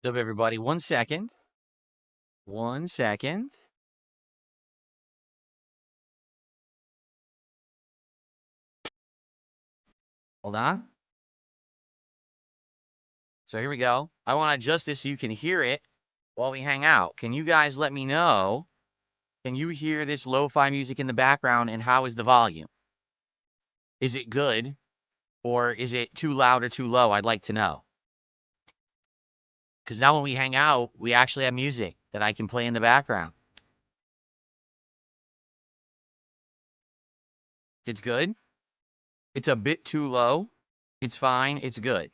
What's up, everybody? 1 second. 1 second. Hold on. So here we go. I want to adjust this so you can hear it while we hang out. Can you guys let me know? Can you hear this lo-fi music in the background, and how is the volume? Is it good, or is it too loud or too low? I'd like to know. Because now when we hang out, we actually have music that I can play in the background. It's good. It's a bit too low. It's fine. It's good.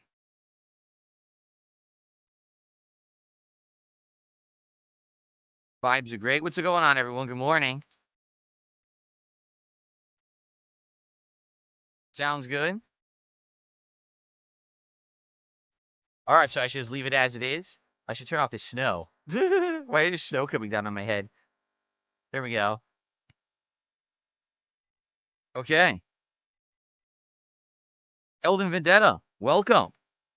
Vibes are great. What's going on, everyone? Good morning. Sounds good. All right, so I should just leave it as it is. I should turn off the snow. Why is snow coming down on my head? There we go. Okay. Elden Vendetta, welcome.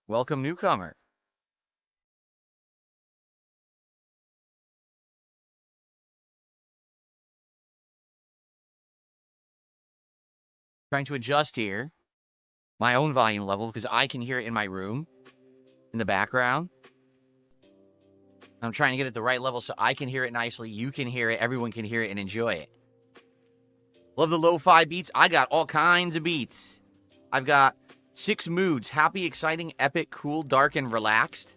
Welcome, newcomer. Trying to adjust here my own volume level because I can hear it in my room in the background. I'm trying to get it the right level so I can hear it nicely. You can hear it. Everyone can hear it and enjoy it. Love the lo-fi beats. I got all kinds of beats. I've got 6 moods: happy, exciting, epic, cool, dark, and relaxed.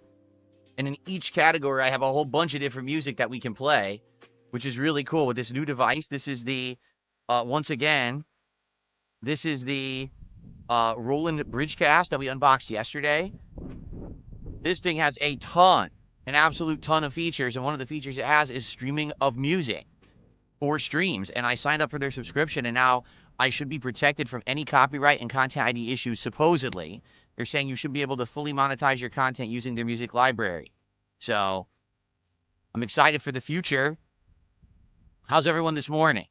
And in each category, I have a whole bunch of different music that we can play, which is really cool with this new device. This is the, once again, this is the Roland Bridgecast that we unboxed yesterday. This thing has a ton, an absolute ton of features, and one of the features it has is streaming of music for streams. And I signed up for their subscription, and now I should be protected from any copyright and content ID issues, supposedly. They're saying you should be able to fully monetize your content using their music library. So, I'm excited for the future. How's everyone this morning?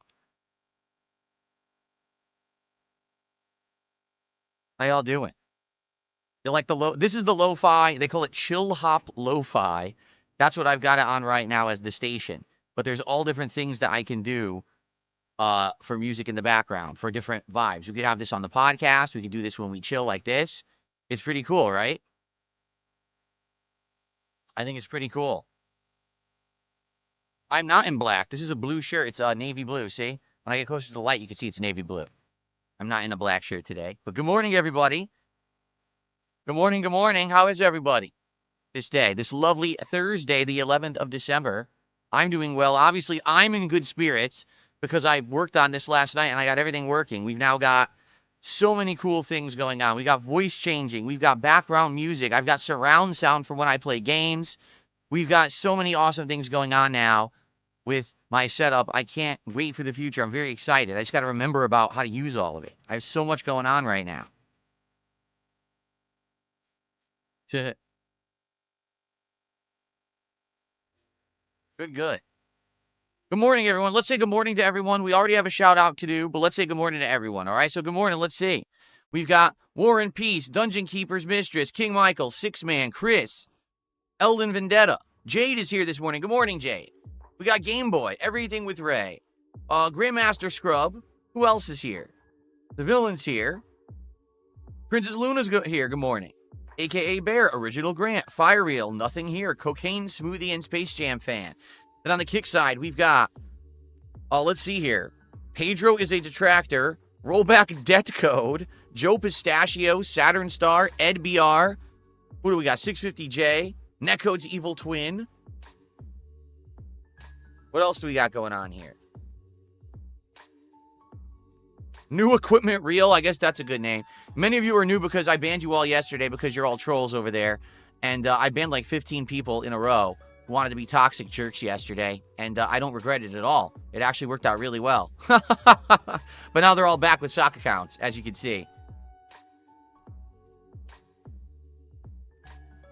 How y'all doing? You like the this is the lo-fi. They call it chill hop lo-fi. That's what I've got it on right now as the station. But there's all different things that I can do for music in the background for different vibes. We could have this on the podcast. We could do this when we chill like this. It's pretty cool, right? I think it's pretty cool. I'm not in black. This is a blue shirt. It's navy blue. See? When I get closer to the light, you can see it's navy blue. I'm not in a black shirt today. But good morning, everybody. Good morning. Good morning. How is everybody this day? This lovely Thursday, the 11th of December. I'm doing well. Obviously, I'm in good spirits because I worked on this last night and I got everything working. We've now got so many cool things going on. We got voice changing. We've got background music. I've got surround sound for when I play games. We've got so many awesome things going on now with my setup. I can't wait for the future. I'm very excited. I just got to remember about how to use all of it. I have so much going on right now. Good, good. Good morning, everyone. Let's say good morning to everyone. We already have a shout out to do, but let's say good morning to everyone. All right. So good morning. Let's see. We've got War and Peace, Dungeon Keeper's Mistress, King Michael, Six Man, Chris, Elden Vendetta. Jade is here this morning. Good morning, Jade. We got Game Boy, Everything with Ray, Grandmaster Scrub. Who else is here? The Villain's here. Princess Luna's here. Good morning. AKA Bear, Original Grant, Fire Reel, Nothing Here, Cocaine, Smoothie, and Space Jam Fan. Then on the kick side, we've got, let's see here. Pedro is a detractor. Rollback Debt Code. Joe Pistachio, Saturn Star, Ed BR. Who do we got? 650J. Netcode's Evil Twin. What else do we got going on here? New Equipment Reel. I guess that's a good name. Many of you are new because I banned you all yesterday because you're all trolls over there. And I banned like 15 people in a row who wanted to be toxic jerks yesterday. And I don't regret it at all. It actually worked out really well. But now they're all back with sock accounts, as you can see.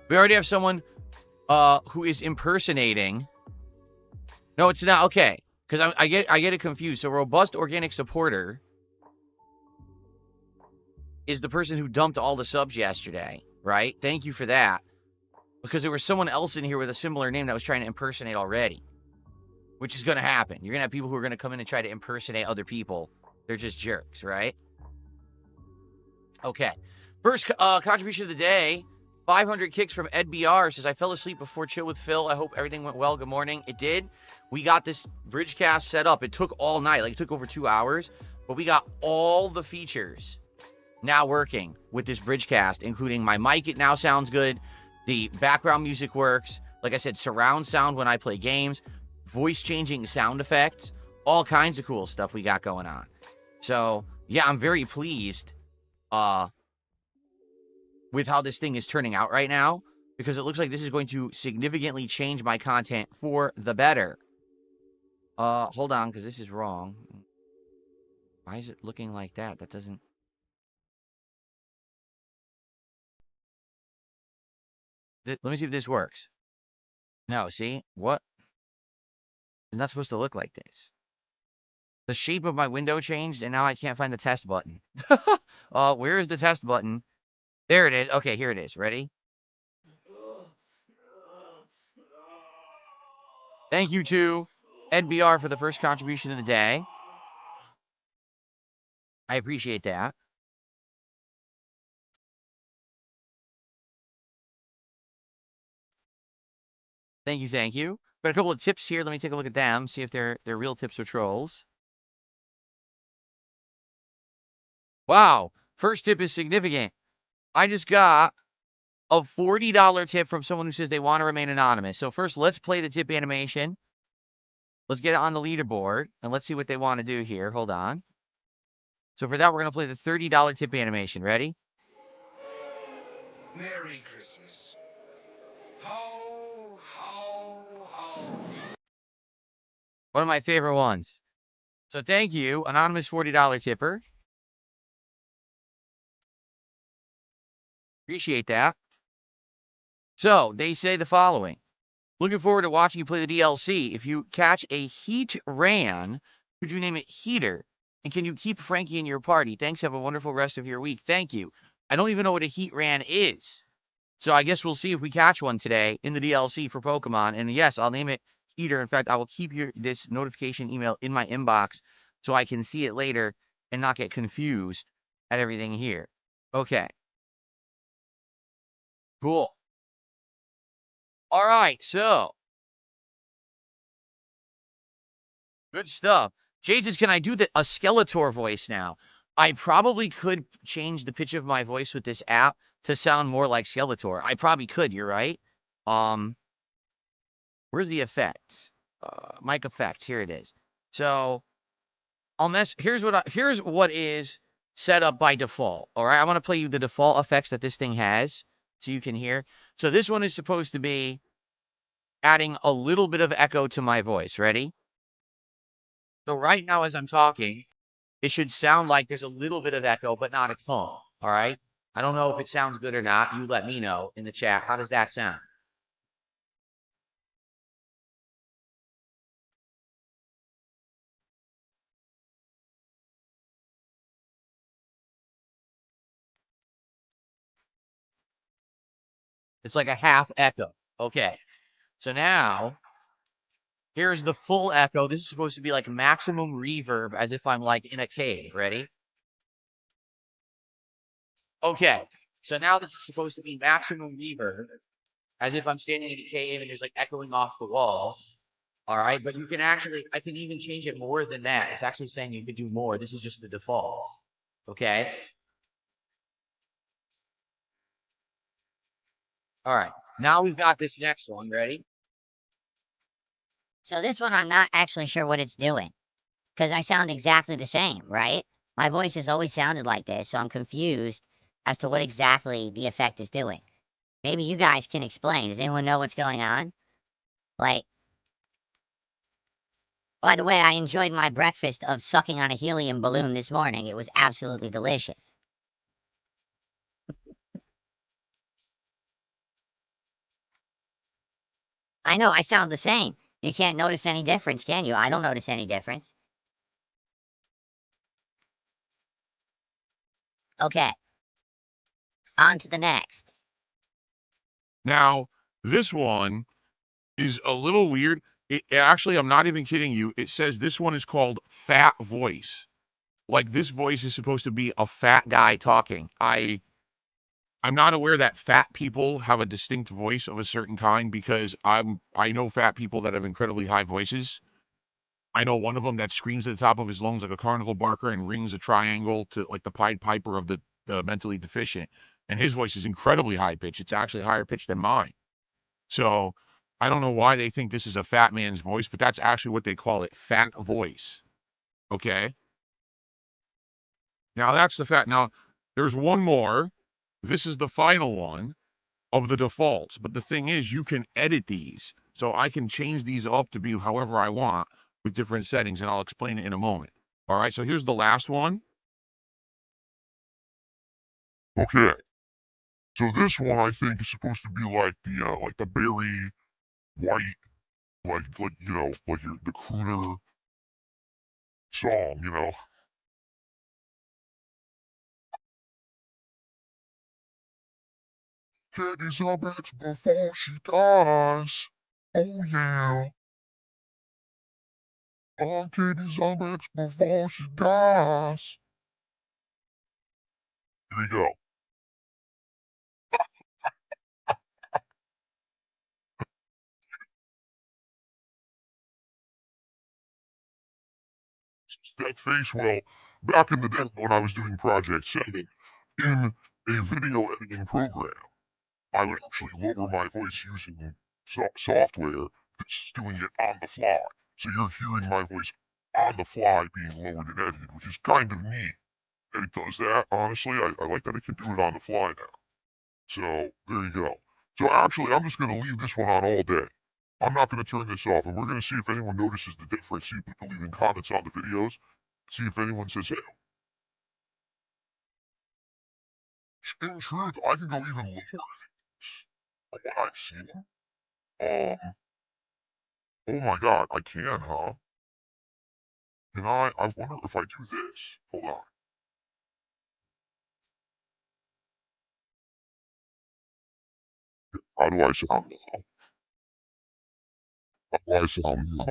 We already have someone who is impersonating. No, it's not. Okay. Because I get it confused. So Robust Organic Supporter is the person who dumped all the subs yesterday, right? Thank you for that. because there was someone else in here with a similar name that was trying to impersonate already, which is going to happen. You're going to have people who are going to come in and try to impersonate other people. They're just jerks, right? Okay. First contribution of the day, 500 kicks from Ed BR says, I fell asleep before Chill with Phil. I hope everything went well. Good morning. It did. We got this Bridgecast set up. It took all night. Like, it took over 2 hours. But we got all the features now working with this Bridgecast, including my mic. It now sounds good. The background music works. Like I said, surround sound when I play games. Voice-changing sound effects. All kinds of cool stuff we got going on. So, yeah, I'm very pleased with how this thing is turning out right now, because it looks like this is going to significantly change my content for the better. Hold on, because this is wrong. Why is it looking like that? That doesn't... Let me see if this works. No, see? What? It's not supposed to look like this. The shape of my window changed, and now I can't find the test button. Where is the test button? There it is. Okay, here it is. Ready? Thank you to NBR for the first contribution of the day. I appreciate that. Thank you, thank you. Got a couple of tips here. Let me take a look at them, see if they're real tips or trolls. Wow. First tip is significant. I just got a $40 tip from someone who says they want to remain anonymous. So first, let's play the tip animation. Let's get it on the leaderboard, and let's see what they want to do here. Hold on. So for that, we're going to play the $30 tip animation. Ready? Merry Christmas. Ho, ho, ho. One of my favorite ones. So thank you, anonymous $40 tipper. Appreciate that. So they say the following. Looking forward to watching you play the DLC. If you catch a heat ran, could you name it Heater? And can you keep Frankie in your party? Thanks. Have a wonderful rest of your week. Thank you. I don't even know what a heat ran is. So I guess we'll see if we catch one today in the DLC for Pokemon. And yes, I'll name it Heater. In fact, I will keep this notification email in my inbox so I can see it later and not get confused at everything here. Okay. Cool. All right. So good stuff. Jade says, can I do a Skeletor voice now? I probably could change the pitch of my voice with this app to sound more like Skeletor. I probably could, you're right. Where's the effects? Mic effects, here it is. So here's what is set up by default. All right, I want to play you the default effects that this thing has so you can hear. So this one is supposed to be adding a little bit of echo to my voice. Ready? So right now as I'm talking, it should sound like there's a little bit of echo, but not a ton. All right? I don't know if it sounds good or not. You let me know in the chat. How does that sound? It's like a half echo. Okay. So now, here's the full echo. This is supposed to be like maximum reverb, as if I'm like in a cave. Ready? Okay. So now this is supposed to be maximum reverb, as if I'm standing in a cave and there's like echoing off the walls. All right. But you can actually, I can even change it more than that. It's actually saying you could do more. This is just the defaults. Okay. All right. Now we've got this next one. Ready? So this one, I'm not actually sure what it's doing, because I sound exactly the same, right? My voice has always sounded like this, so I'm confused as to what exactly the effect is doing. Maybe you guys can explain. Does anyone know what's going on? Like, by the way, I enjoyed my breakfast of sucking on a helium balloon this morning. It was absolutely delicious. I know, I sound the same. You can't notice any difference, can you? I don't notice any difference. Okay, on to the next. Now, This one is a little weird. Actually, I'm not even kidding you. It says this one is called fat voice. Like this voice is supposed to be a fat guy talking. I'm not aware that fat people have a distinct voice of a certain kind because I know fat people that have incredibly high voices. I know one of them that screams at the top of his lungs like a carnival barker and rings a triangle to like the Pied Piper of the mentally deficient. And his voice is incredibly high pitched. It's actually higher pitched than mine. So I don't know why they think this is a fat man's voice, but that's actually what they call it, fat voice. Okay. Now that's the fat. Now there's one more. This is the final one of the defaults. But the thing is, you can edit these. So I can change these up to be however I want with different settings, and I'll explain it in a moment. All right, so here's the last one. Okay, so this one I think is supposed to be like the berry white, like like the crooner song. Katie's up before she dies. Oh yeah. Oh, Katie's up before she dies. Here we go. That face, well, back in the day when I was doing Project 7, in a video editing program, I would actually lower my voice using software that's doing it on the fly. So you're hearing my voice on the fly being lowered and edited, which is kind of neat that it does that. Honestly, I like that it can do it on the fly now. So there you go. So actually, I'm just going to leave this one on all day. I'm not going to turn this off, and we're going to see if anyone notices the difference. See if people leaving comments on the videos. See if anyone says, hey, in truth, I can go even lower from what I've seen. Oh my god, I can, huh? Can I? I wonder if I do this. Hold on. How do I sound now? How do I sound now?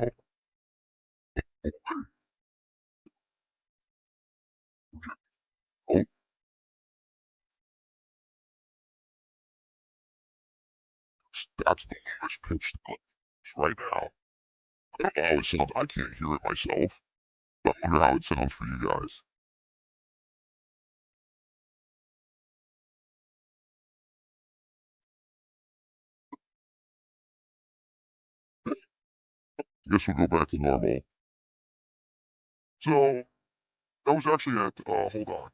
Oh, that's the lowest pitch right now. I don't know how it sounds. I can't hear it myself. But I wonder how it sounds for you guys. I guess we'll go back to normal. So, that was actually at, hold on.